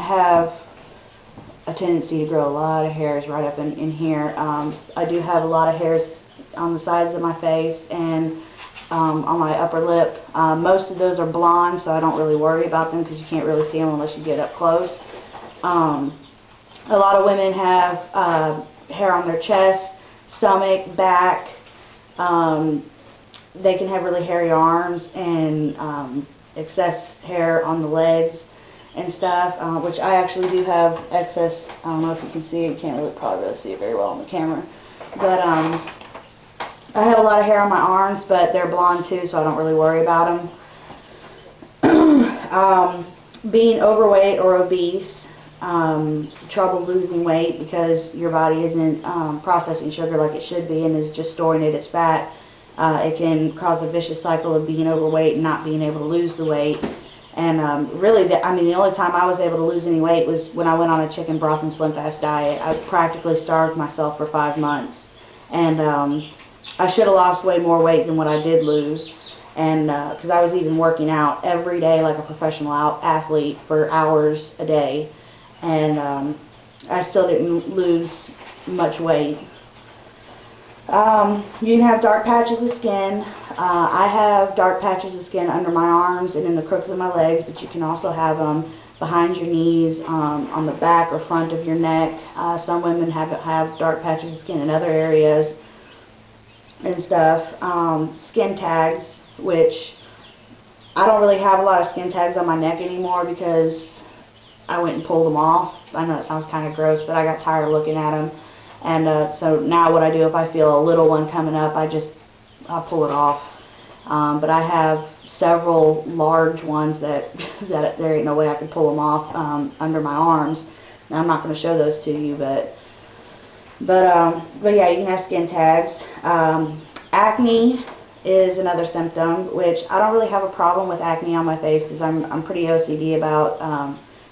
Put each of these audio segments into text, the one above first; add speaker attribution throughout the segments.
Speaker 1: have a tendency to grow a lot of hairs right up in here. I do have a lot of hairs on the sides of my face and on my upper lip. Most of those are blonde, so I don't really worry about them because you can't really see them unless you get up close. A lot of women have hair on their chest, stomach, back. They can have really hairy arms and excess hair on the legs and stuff, which I actually do have excess. I don't know if you can see it. You can't probably really see it very well on the camera. But I have a lot of hair on my arms, but they're blonde too, so I don't really worry about them. Being overweight or obese, trouble losing weight because your body isn't processing sugar like it should be and is just storing it as fat. It can cause a vicious cycle of being overweight and not being able to lose the weight. And really, the only time I was able to lose any weight was when I went on a chicken broth and Slim Fast diet. I practically starved myself for 5 months. And I should have lost way more weight than what I did lose. And because I was even working out every day like a professional athlete for hours a day. And I still didn't lose much weight. You can have dark patches of skin. I have dark patches of skin under my arms and in the crooks of my legs, but you can also have them behind your knees, on the back or front of your neck. Some women have dark patches of skin in other areas and stuff. Skin tags, which I don't really have a lot of skin tags on my neck anymore because I went and pulled them off. I know it sounds kind of gross, but I got tired of looking at them. And so now what I do, if I feel a little one coming up, I'll pull it off. But I have several large ones that there ain't no way I can pull them off under my arms. Now, I'm not going to show those to you, but yeah, you can have skin tags. Acne is another symptom, which I don't really have a problem with acne on my face because I'm pretty OCD about,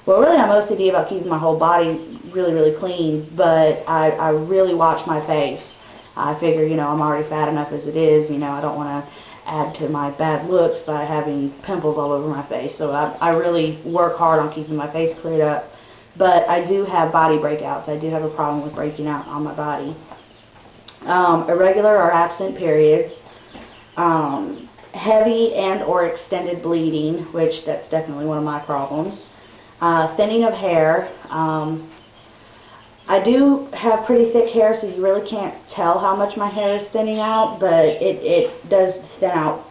Speaker 1: well, really I'm OCD about keeping my whole body really, really clean, but I really watch my face. I figure, I'm already fat enough as it is, I don't want to add to my bad looks by having pimples all over my face. So I really work hard on keeping my face cleared up. But I do have body breakouts. I do have a problem with breaking out on my body. Irregular or absent periods. Heavy and or extended bleeding, which that's definitely one of my problems. Thinning of hair. I do have pretty thick hair, so you really can't tell how much my hair is thinning out, but it does thin out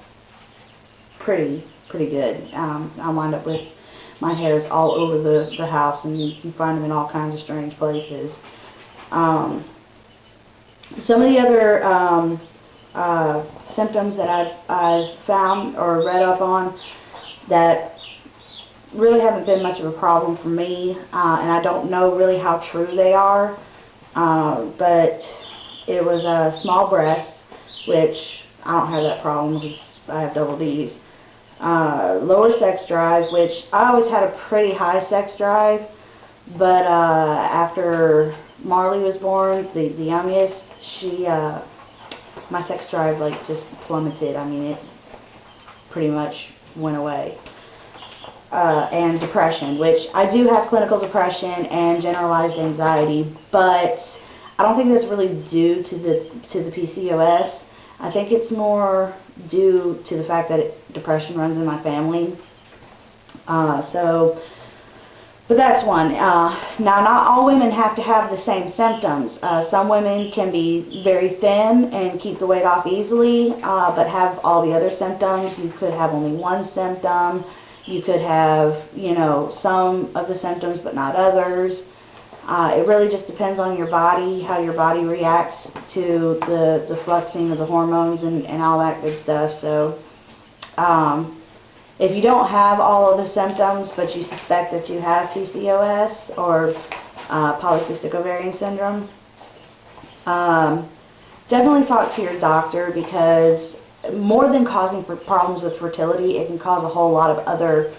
Speaker 1: pretty good. I wind up with my hairs all over the house, and you can find them in all kinds of strange places. Some of the other symptoms that I've found or read up on that really haven't been much of a problem for me, and I don't know really how true they are, but it was small breasts, which I don't have that problem because I have double D's. Lower sex drive, which I always had a pretty high sex drive, but after Marley was born, the youngest, my sex drive just plummeted. It pretty much went away. And depression, which I do have clinical depression and generalized anxiety, but I don't think that's really due to the PCOS. I think it's more due to the fact that depression runs in my family. But that's one. Now, not all women have to have the same symptoms. Some women can be very thin and keep the weight off easily, but have all the other symptoms. You could have only one symptom. You could have, some of the symptoms but not others. It really just depends on your body, how your body reacts to the fluxing of the hormones and all that good stuff. So if you don't have all of the symptoms but you suspect that you have PCOS or polycystic ovarian syndrome, definitely talk to your doctor, because more than causing problems with fertility, it can cause a whole lot of other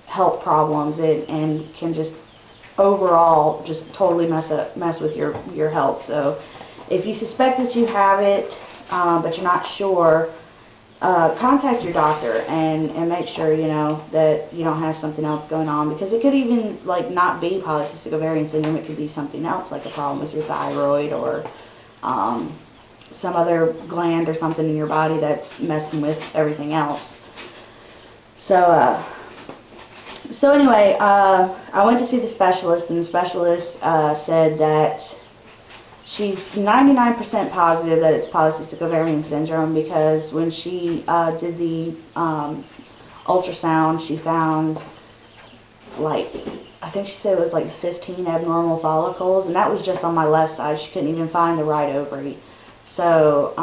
Speaker 1: health problems and can just overall just totally mess with your health. So if you suspect that you have it, but you're not sure, contact your doctor and make sure, you know, that you don't have something else going on, because it could even, like, not be polycystic ovarian syndrome. It could be something else, like a problem with your thyroid, or some other gland or something in your body that's messing with everything else. So, so anyway, I went to see the specialist, and the specialist said that she's 99% positive that it's polycystic ovarian syndrome, because when she did the ultrasound, she found, like, I think she said it was like 15 abnormal follicles, and that was just on my left side. She couldn't even find the right ovary. So,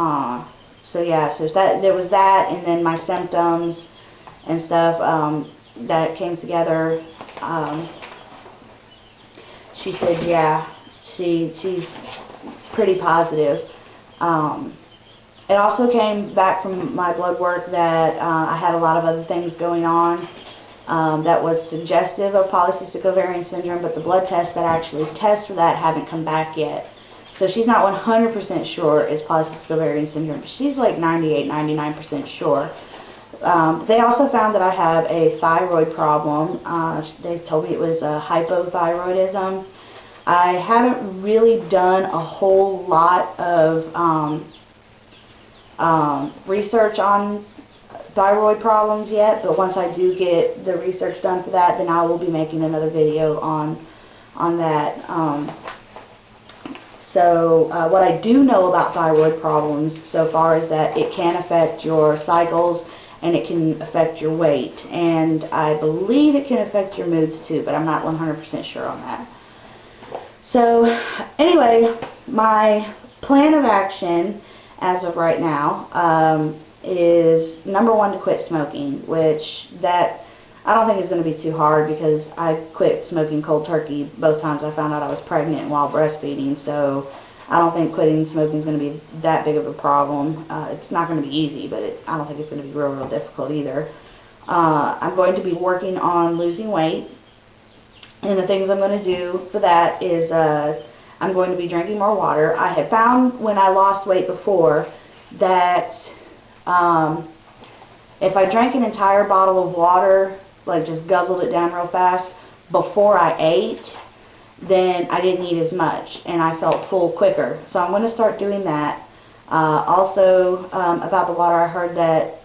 Speaker 1: so yeah, so that, there was that, and then my symptoms and stuff that came together. She said, yeah, she's pretty positive. It also came back from my blood work that I had a lot of other things going on that was suggestive of polycystic ovarian syndrome, but the blood tests that actually test for that haven't come back yet. So she's not 100% sure it's polycystic ovarian syndrome. She's like 98-99% sure. They also found that I have a thyroid problem. They told me it was a hypothyroidism. I haven't really done a whole lot of research on thyroid problems yet, but once I do get the research done for that, then I will be making another video on that. So what I do know about thyroid problems so far is that it can affect your cycles, and it can affect your weight, and I believe it can affect your moods too, but I'm not 100% sure on that. So anyway, my plan of action as of right now is, number one, to quit smoking, which that I don't think is going to be too hard, because I quit smoking cold turkey both times I found out I was pregnant while breastfeeding, so I don't think quitting smoking is going to be that big of a problem. It's not going to be easy, but I don't think it's going to be real difficult either. I'm going to be working on losing weight, and the things I'm going to do for that is I'm going to be drinking more water. I had found when I lost weight before that if I drank an entire bottle of water, like just guzzled it down real fast before I ate, then I didn't eat as much, and I felt full quicker. So I'm going to start doing that. Also, about the water, I heard that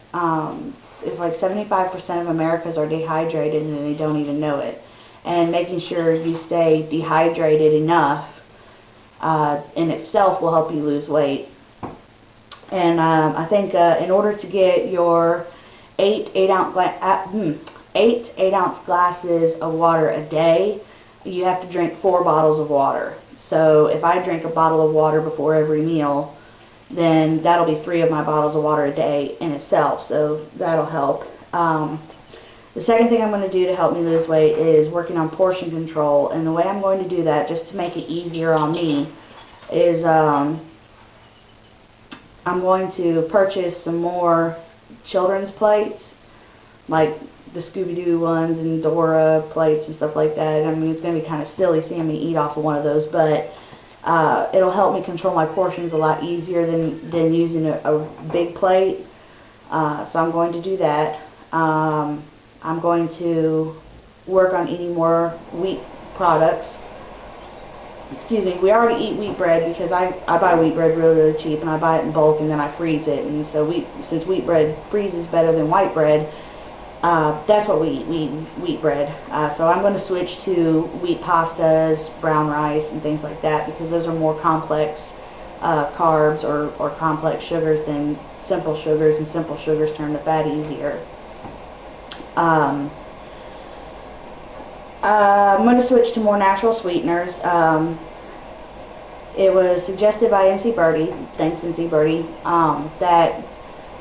Speaker 1: it's like 75% of Americans are dehydrated and they don't even know it. And making sure you stay dehydrated enough in itself will help you lose weight. And I think in order to get your 8 8-ounce glasses of water a day, you have to drink 4 bottles of water. So if I drink a bottle of water before every meal, then that'll be 3 of my bottles of water a day in itself. So that'll help. The second thing I'm going to do to help me lose weight is working on portion control. And the way I'm going to do that, just to make it easier on me, is I'm going to purchase some more children's plates, like the Scooby-Doo ones and Dora plates and stuff like that. I mean, it's going to be kind of silly seeing me eat off of one of those, but it'll help me control my portions a lot easier than using a big plate. So I'm going to do that. I'm going to work on eating more wheat products. Excuse me, we already eat wheat bread, because I buy wheat bread really cheap, and I buy it in bulk and then I freeze it. And so since wheat bread freezes better than white bread, that's what we eat. We eat wheat bread. So I'm going to switch to wheat pastas, brown rice, and things like that, because those are more complex carbs or complex sugars than simple sugars, and simple sugars turn to fat easier. I'm going to switch to more natural sweeteners. It was suggested by NC Birdie, thanks NC Birdie, that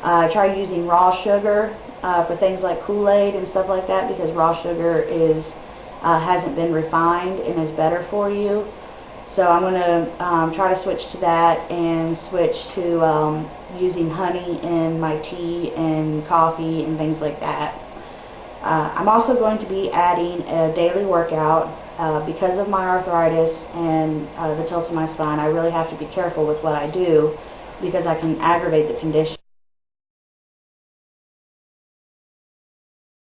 Speaker 1: I try using raw sugar for things like Kool-Aid and stuff like that, because raw sugar hasn't been refined and is better for you. So I'm going to try to switch to that, and switch to using honey in my tea and coffee and things like that. I'm also going to be adding a daily workout. Because of my arthritis and the tilt in my spine, I really have to be careful with what I do, because I can aggravate the condition.